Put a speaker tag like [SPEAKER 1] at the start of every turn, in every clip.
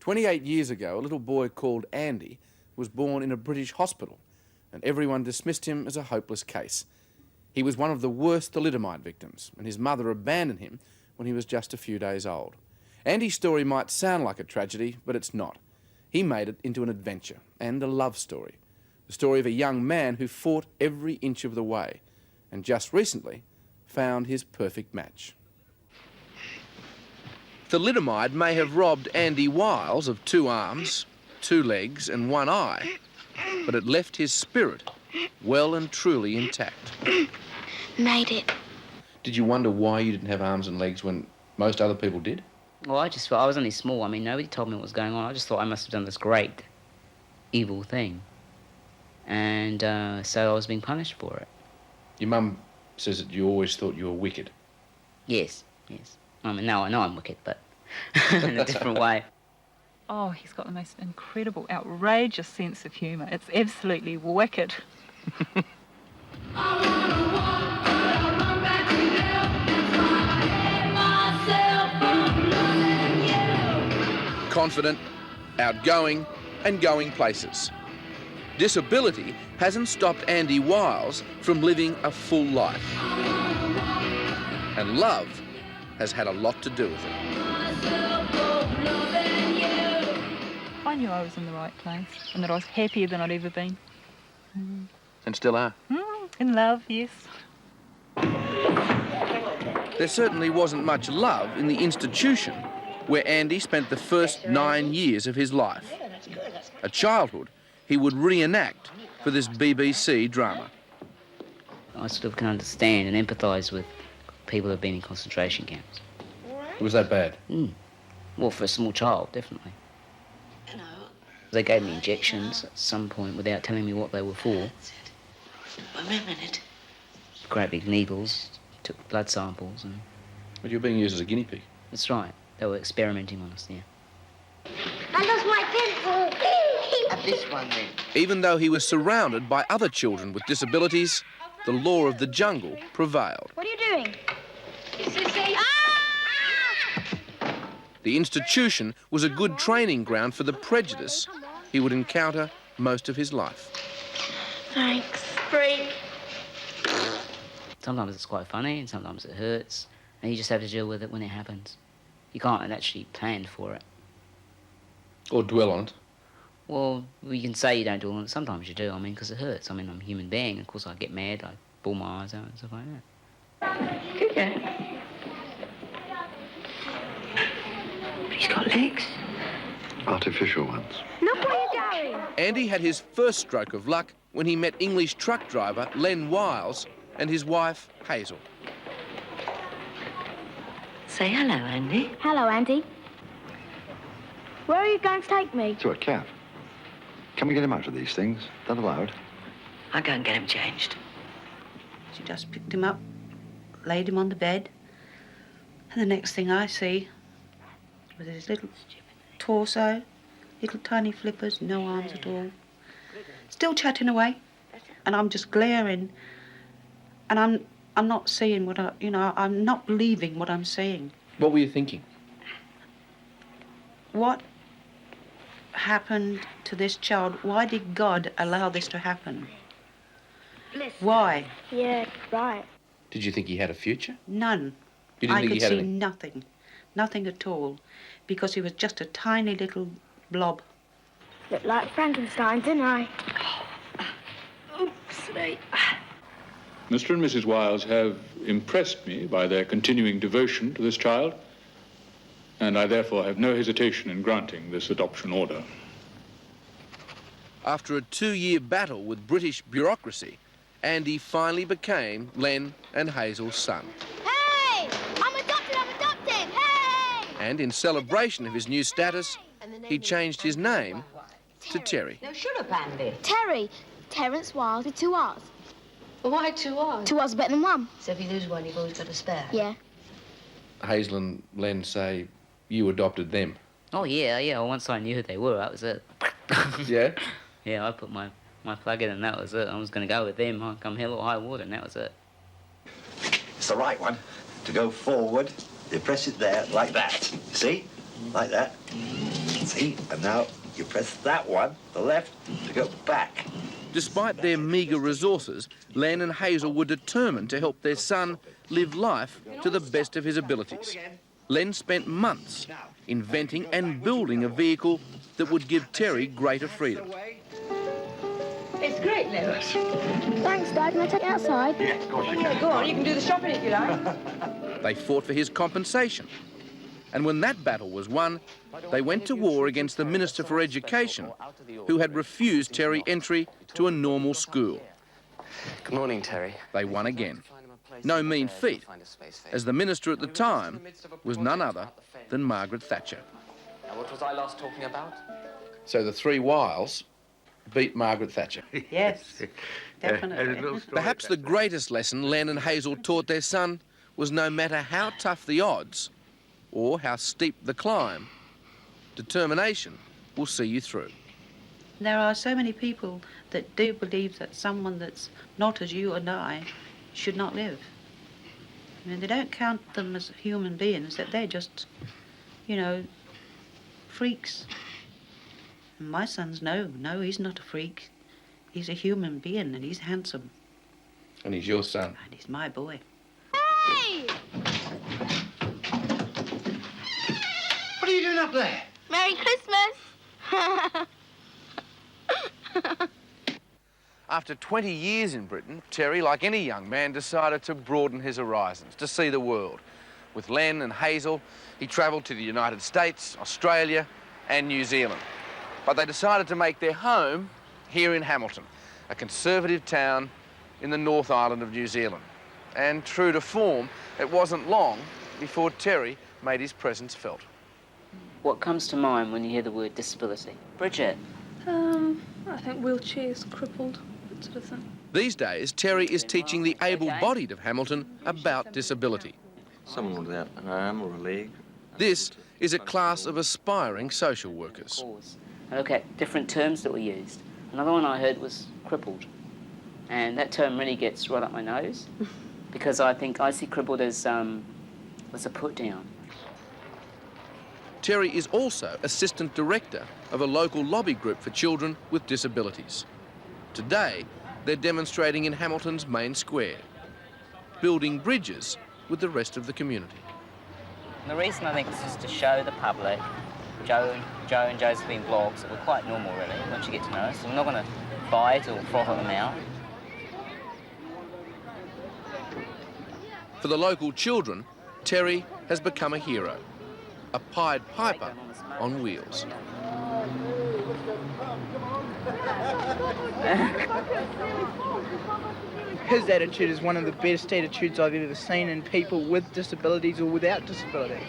[SPEAKER 1] 28 years ago, a little boy called Andy was born in a British hospital, and everyone dismissed him as a hopeless case. He was one of the worst thalidomide victims, and his mother abandoned him when he was just a few days old. Andy's story might sound like a tragedy, but it's not. He made it into an adventure and a love story. The story of a young man who fought every inch of the way, and just recently found his perfect match. Thalidomide may have robbed Andy Wiles of 2 arms, 2 legs and 1 eye, but it left his spirit well and truly intact.
[SPEAKER 2] Made it.
[SPEAKER 1] Did you wonder why you didn't have arms and legs when most other people did?
[SPEAKER 3] Well, I just thought, I was only small. I mean, nobody told me what was going on. I just thought I must have done this great, evil thing. And so I was being punished for it.
[SPEAKER 1] Your mum says that you always thought you were wicked.
[SPEAKER 3] Yes, yes. I mean, now I know I'm wicked, but in a different way.
[SPEAKER 4] Oh, he's got the most incredible, outrageous sense of humour. It's absolutely wicked.
[SPEAKER 1] Confident, outgoing and going places. Disability hasn't stopped Andy Wiles from living a full life. And love has had a lot to do with it.
[SPEAKER 4] I knew I was in the right place and that I was happier than I'd ever been.
[SPEAKER 1] And still are.
[SPEAKER 4] In love, yes.
[SPEAKER 1] There certainly wasn't much love in the institution where Andy spent the first 9 years of his life. A childhood he would reenact for this BBC drama.
[SPEAKER 3] I sort of can understand and empathise with people who have been in concentration camps.
[SPEAKER 1] Was that bad?
[SPEAKER 3] Well, for a small child, definitely. They gave me injections at some point without telling me what they were for.
[SPEAKER 2] Wait a minute.
[SPEAKER 3] Great big needles, took blood samples and...
[SPEAKER 1] But you were being used as a guinea pig.
[SPEAKER 3] That's right. They were experimenting on us, yeah.
[SPEAKER 2] I lost my pencil.
[SPEAKER 3] Have this one, then.
[SPEAKER 1] Even though he was surrounded by other children with disabilities, the law of the jungle prevailed.
[SPEAKER 2] What are you doing? Sissy.
[SPEAKER 1] The institution was a good training ground for the prejudice he would encounter most of his life.
[SPEAKER 2] Thanks. Freak.
[SPEAKER 3] Sometimes it's quite funny and sometimes it hurts, and you just have to deal with it when it happens. You can't actually plan for it.
[SPEAKER 1] Or dwell on it.
[SPEAKER 3] Well, you can say you don't dwell on it. Sometimes you do, I mean, because it hurts. I mean, I'm a human being. Of course, I get mad, I bawl my eyes out and stuff like that.
[SPEAKER 2] Good girl. He's got legs.
[SPEAKER 5] Artificial ones.
[SPEAKER 2] Look where you're going.
[SPEAKER 1] Andy had his first stroke of luck when he met English truck driver Len Wiles and his wife, Hazel.
[SPEAKER 2] Say hello, Andy.
[SPEAKER 6] Hello, Andy. Where are you going to take me?
[SPEAKER 5] To a cab. Can we get him out of these things? Not allowed.
[SPEAKER 2] I'll go and get him changed.
[SPEAKER 7] She just picked him up, laid him on the bed, and the next thing I see was his little torso, little tiny flippers, no arms at all, still chatting away, and I'm just glaring, and I'm not seeing what I'm not believing what I'm seeing.
[SPEAKER 1] What were you thinking?
[SPEAKER 7] What happened to this child? Why did God allow this to happen? Why?
[SPEAKER 6] Yeah, right.
[SPEAKER 1] Did you think he had a future?
[SPEAKER 7] None.
[SPEAKER 1] You didn't
[SPEAKER 7] I
[SPEAKER 1] think
[SPEAKER 7] could
[SPEAKER 1] he had
[SPEAKER 7] see
[SPEAKER 1] any?
[SPEAKER 7] nothing. Nothing at all. Because he was just a tiny little blob.
[SPEAKER 6] Looked like Frankenstein, didn't I?
[SPEAKER 2] Oopsie.
[SPEAKER 8] Mr. and Mrs. Wiles have impressed me by their continuing devotion to this child, and I therefore have no hesitation in granting this adoption order.
[SPEAKER 1] After a 2-year battle with British bureaucracy, Andy finally became Len and Hazel's son.
[SPEAKER 6] Hey! I'm adopted! Hey!
[SPEAKER 1] And in celebration of his new status, he changed his name to Terry.
[SPEAKER 2] No, shut up, Andy.
[SPEAKER 6] Terry. Terence Wiles with 2 R's.
[SPEAKER 2] Well, why 2 R's?
[SPEAKER 6] 2 R's better than 1.
[SPEAKER 2] So if you lose one, you've always got a spare.
[SPEAKER 6] Yeah.
[SPEAKER 1] Hazel and Len say you adopted them.
[SPEAKER 3] Oh, yeah. Well, once I knew who they were, that was it.
[SPEAKER 1] Yeah?
[SPEAKER 3] Yeah, I put my plug in and that was it. I was going to go with them, I'd come hell or high water, and that was it.
[SPEAKER 9] It's the right one. To go forward, you press it there, like that. See? Like that. That's See? And now you press that one, the left, to go back.
[SPEAKER 1] Despite their meagre resources, Len and Hazel were determined to help their son live life to the best of his abilities. Len spent months inventing and building a vehicle that would give Terry greater freedom.
[SPEAKER 2] It's great, Len.
[SPEAKER 6] Thanks, Dad. Can I take it outside?
[SPEAKER 9] Yeah, of course you can.
[SPEAKER 2] Yeah, go on, you can do the shopping if you like.
[SPEAKER 1] They fought for his compensation. And when that battle was won, they went to war against the Minister for Education, who had refused Terry entry to a normal school.
[SPEAKER 10] Good morning, Terry.
[SPEAKER 1] They won again. No mean feat, as the minister at the time was none other than Margaret Thatcher.
[SPEAKER 10] Now, what was I last talking about?
[SPEAKER 1] So the three Wiles beat Margaret Thatcher.
[SPEAKER 7] Yes, definitely.
[SPEAKER 1] Perhaps the greatest lesson Len and Hazel taught their son was no matter how tough the odds or how steep the climb, determination will see you through.
[SPEAKER 7] There are so many people that do believe that someone that's not as you and I should not live. I mean, they don't count them as human beings, that they're just, you know, freaks. And my son's no, he's not a freak. He's a human being and he's handsome.
[SPEAKER 1] And he's your son.
[SPEAKER 7] And he's my boy.
[SPEAKER 6] Hey!
[SPEAKER 9] What are you doing up there?
[SPEAKER 6] Merry Christmas!
[SPEAKER 1] After 20 years in Britain, Terry, like any young man, decided to broaden his horizons, to see the world. With Len and Hazel, he travelled to the United States, Australia and New Zealand. But they decided to make their home here in Hamilton, a conservative town in the North Island of New Zealand. And true to form, it wasn't long before Terry made his presence felt.
[SPEAKER 3] What comes to mind when you hear the word disability? Bridget?
[SPEAKER 11] I think wheelchairs, crippled, that sort of thing.
[SPEAKER 1] These days, Terry is teaching the able-bodied of Hamilton about disability.
[SPEAKER 10] Someone without an arm or a leg.
[SPEAKER 1] This is a class of aspiring social workers.
[SPEAKER 3] I look at different terms that were used. Another one I heard was crippled. And that term really gets right up my nose because I think I see crippled as a put down.
[SPEAKER 1] Terry is also assistant director of a local lobby group for children with disabilities. Today, they're demonstrating in Hamilton's main square, building bridges with the rest of the community.
[SPEAKER 3] And the reason I think is just to show the public, Joe and Josephine vlogs that were quite normal really, once you get to know us. I'm not going to fight or froth them out.
[SPEAKER 1] For the local children, Terry has become a hero, a Pied Piper on wheels.
[SPEAKER 12] His attitude is one of the best attitudes I've ever seen in people with disabilities or without disabilities.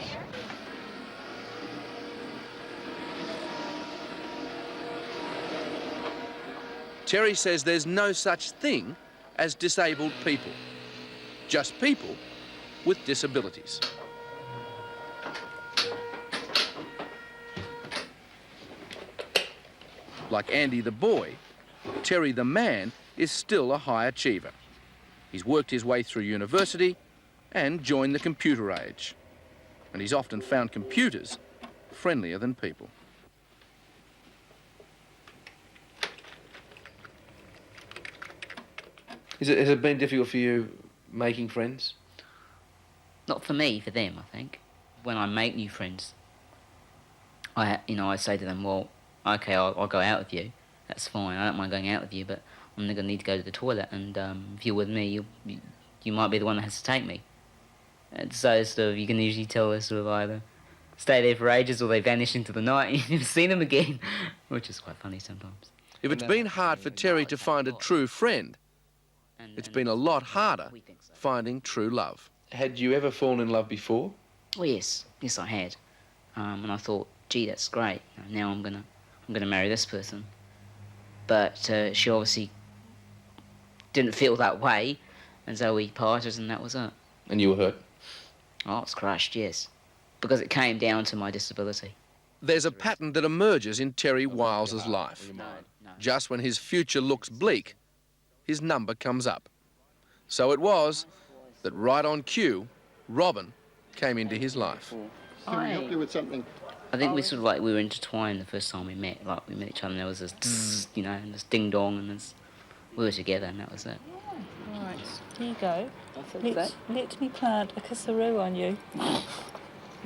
[SPEAKER 1] Terry says there's no such thing as disabled people, just people with disabilities. Like Andy the boy, Terry the man is still a high achiever. He's worked his way through university and joined the computer age. And he's often found computers friendlier than people. Has it been difficult for you making friends?
[SPEAKER 3] Not for me, for them, I think. When I make new friends, I say to them, well, okay, I'll go out with you. That's fine. I don't mind going out with you, but I'm going to need to go to the toilet. And if you're with me, you might be the one that has to take me. And so sort of, you can usually tell they sort of either stay there for ages or they vanish into the night and you never see them again, which is quite funny sometimes.
[SPEAKER 1] If it's been hard for Terry to find a true friend, it's been a lot harder finding true love. Had you ever fallen in love before?
[SPEAKER 3] Oh yes, I had, and I thought, gee, that's great. Now I'm gonna marry this person, but she obviously didn't feel that way, and so we parted, and that was it.
[SPEAKER 1] And you were hurt?
[SPEAKER 3] Oh, I was crushed, yes, because it came down to my disability.
[SPEAKER 1] There's a pattern that emerges in Terry Wiles's life. Just when his future looks bleak, his number comes up. So it was that right on cue, Robyn came into his life.
[SPEAKER 13] Can we help you with something?
[SPEAKER 3] I think we sort of like, we were intertwined the first time we met. Like, we met each other and there was this, you know, and this ding-dong and this, we were together and that was it.
[SPEAKER 4] Right, here you go. Let me plant a kisseroo on you.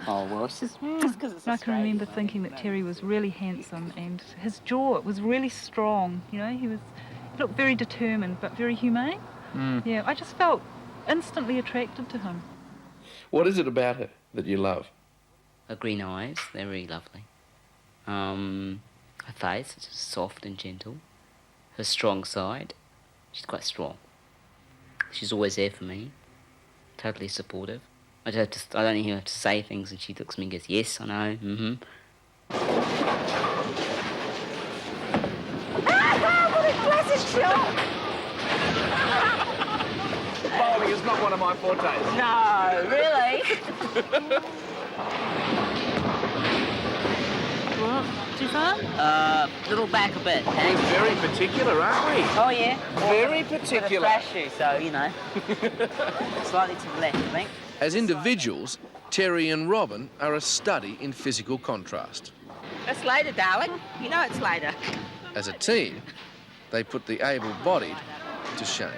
[SPEAKER 3] Oh, well, it's just because it's
[SPEAKER 4] I can remember thinking that Terry was really handsome and his jaw was really strong, you know, he looked very determined but very humane. Yeah, I just felt instantly attracted to him.
[SPEAKER 1] What is it about her that you love?
[SPEAKER 3] Her green eyes, they're really lovely. Her face, it's just soft and gentle. Her strong side, she's quite strong. She's always there for me, totally supportive. I don't even have to say things and she looks at me and goes, yes, I know,
[SPEAKER 6] What a blessed shot!
[SPEAKER 1] Bowling is not one of my fortes.
[SPEAKER 3] No, really?
[SPEAKER 4] What? Too far?
[SPEAKER 3] Little back a bit.
[SPEAKER 1] We're very particular, aren't we?
[SPEAKER 3] Oh, yeah.
[SPEAKER 1] Very
[SPEAKER 3] Got a
[SPEAKER 1] particular.
[SPEAKER 3] flash you, so, you know. Slightly to the left, I think.
[SPEAKER 1] As individuals, Terry and Robyn are a study in physical contrast.
[SPEAKER 7] It's later, darling. You know it's later.
[SPEAKER 1] As a team, they put the able-bodied to shame.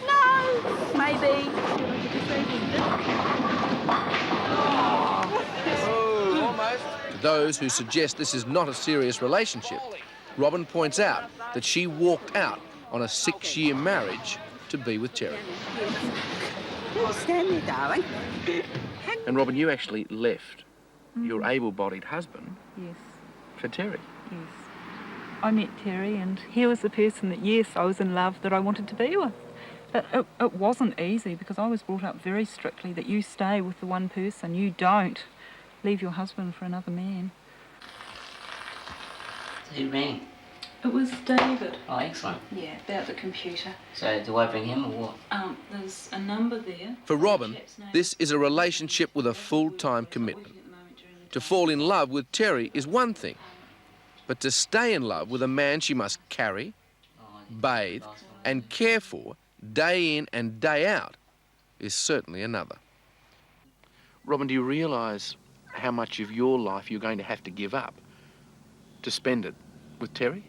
[SPEAKER 7] No, maybe.
[SPEAKER 1] Oh, almost. To those who suggest this is not a serious relationship, Robyn points out that she walked out on a 6-year marriage to be with Terry.
[SPEAKER 7] Stand there, darling.
[SPEAKER 1] And Robyn, you actually left your able-bodied husband
[SPEAKER 4] Yes,
[SPEAKER 1] for Terry.
[SPEAKER 4] yes. I met Terry and he was the person that, yes, I was in love, that I wanted to be with. But it wasn't easy because I was brought up very strictly that you stay with the one person, you don't leave your husband for another man.
[SPEAKER 3] Who rang?
[SPEAKER 4] It was David.
[SPEAKER 3] Oh, excellent.
[SPEAKER 4] Yeah, about the computer.
[SPEAKER 3] So, do I bring him or what?
[SPEAKER 4] There's a number there.
[SPEAKER 1] For Robyn, this is a relationship with a full-time commitment. To fall in love with Terry is one thing, but to stay in love with a man she must carry, bathe and care for day in and day out is certainly another. Robyn, do you realise how much of your life you're going to have to give up to spend it with Terry?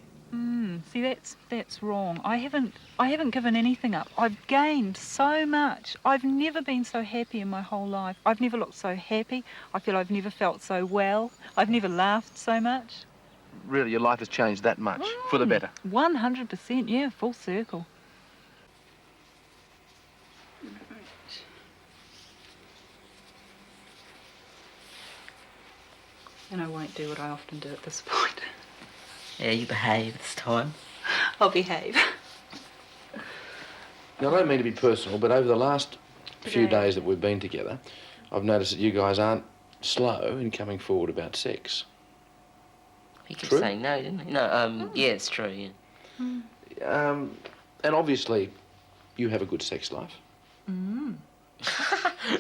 [SPEAKER 4] See, that's wrong. I haven't given anything up. I've gained so much. I've never been so happy in my whole life. I've never looked so happy. I feel I've never felt so well. I've never laughed so much.
[SPEAKER 1] Really, your life has changed that much for the better?
[SPEAKER 4] 100%, yeah, full circle. And I won't do what I often do at this point.
[SPEAKER 3] Yeah, you behave this time.
[SPEAKER 4] I'll behave.
[SPEAKER 1] Now, I don't mean to be personal, but over the last few days that we've been together, I've noticed that you guys aren't slow in coming forward about sex.
[SPEAKER 3] He kept
[SPEAKER 1] True?
[SPEAKER 3] saying no, didn't he? No, yeah, it's true, yeah.
[SPEAKER 1] And obviously, you have a good sex life.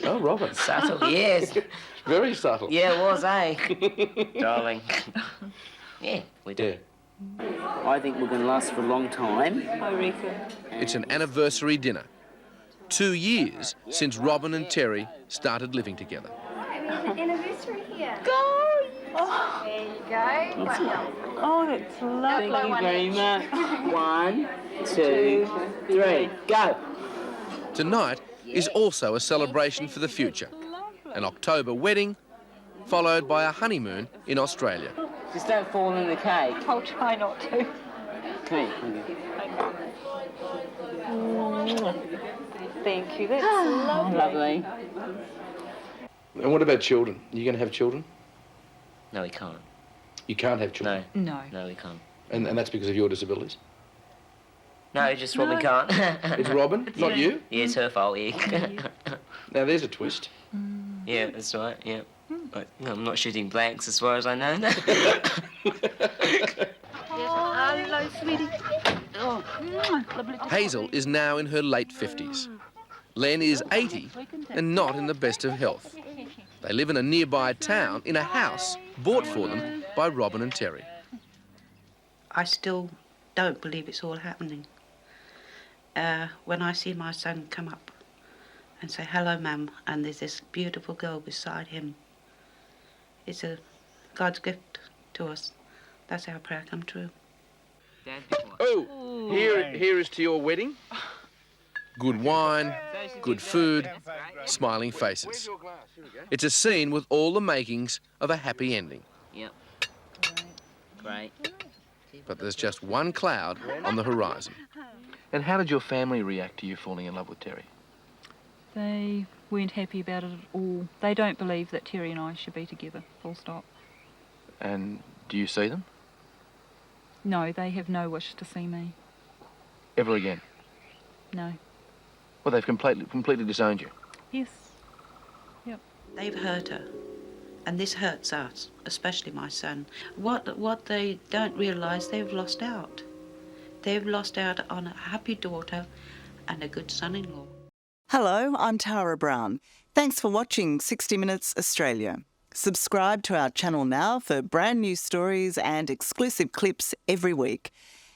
[SPEAKER 1] Oh, Robyn.
[SPEAKER 3] Subtle, yes.
[SPEAKER 1] Very subtle.
[SPEAKER 3] Yeah, it was, eh? Darling. Yeah, we do. I think we're going to last for a long time.
[SPEAKER 4] I reckon.
[SPEAKER 1] It's an anniversary dinner. 2 years since Robyn and Terry started living together.
[SPEAKER 6] We have an anniversary here.
[SPEAKER 4] Go!
[SPEAKER 6] Oh. There you go.
[SPEAKER 4] Oh, that's lovely.
[SPEAKER 3] Thank you very much. 1, 2, 3, go!
[SPEAKER 1] Tonight is also a celebration for the future. An October wedding, followed by a honeymoon in Australia.
[SPEAKER 3] Just don't fall in the cake.
[SPEAKER 4] I'll try not to.
[SPEAKER 3] Come here.
[SPEAKER 4] Thank you, that's lovely.
[SPEAKER 3] Lovely.
[SPEAKER 1] And what about children? Are you going to have children?
[SPEAKER 3] No, we can't.
[SPEAKER 1] You can't have children?
[SPEAKER 4] No.
[SPEAKER 3] No, we can't.
[SPEAKER 1] And that's because of your disabilities?
[SPEAKER 3] No, just Robyn can't.
[SPEAKER 1] It's Robyn, not you?
[SPEAKER 3] Yeah, it's her fault, yeah.
[SPEAKER 1] Now, there's a twist.
[SPEAKER 3] Yeah, that's right, yeah. But I'm not shooting blanks as far as I know.
[SPEAKER 7] Hello, sweetie. Oh, lovely.
[SPEAKER 1] Hazel is now in her late 50s. Len is 80 and not in the best of health. They live in a nearby town in a house bought for them by Robyn and Terry.
[SPEAKER 7] I still don't believe it's all happening. When I see my son come up and say, hello, ma'am, and there's this beautiful girl beside him. It's God's gift to us. That's our prayer come true.
[SPEAKER 1] Oh, here is to your wedding. Good wine, good food, smiling faces. It's a scene with all the makings of a happy ending.
[SPEAKER 3] Yep. Great.
[SPEAKER 1] But there's just one cloud on the horizon.
[SPEAKER 13] And how did your family react to you falling in love with Terry?
[SPEAKER 4] They weren't happy about it at all. They don't believe that Terry and I should be together, full stop.
[SPEAKER 13] And do you see them?
[SPEAKER 4] No, they have no wish to see me.
[SPEAKER 13] Ever again?
[SPEAKER 4] No.
[SPEAKER 13] Well, they've completely disowned you.
[SPEAKER 4] Yes. Yep.
[SPEAKER 7] They've hurt her, and this hurts us, especially my son. What they don't realise, they've lost out. They've lost out on a happy daughter and a good son-in-law.
[SPEAKER 14] Hello, I'm Tara Brown. Thanks for watching 60 Minutes Australia. Subscribe to our channel now for brand new stories and exclusive clips every week.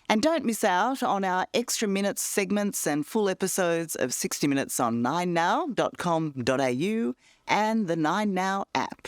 [SPEAKER 14] And don't miss out on our extra minutes segments and full episodes of 60 Minutes on 9now.com.au and the 9Now app.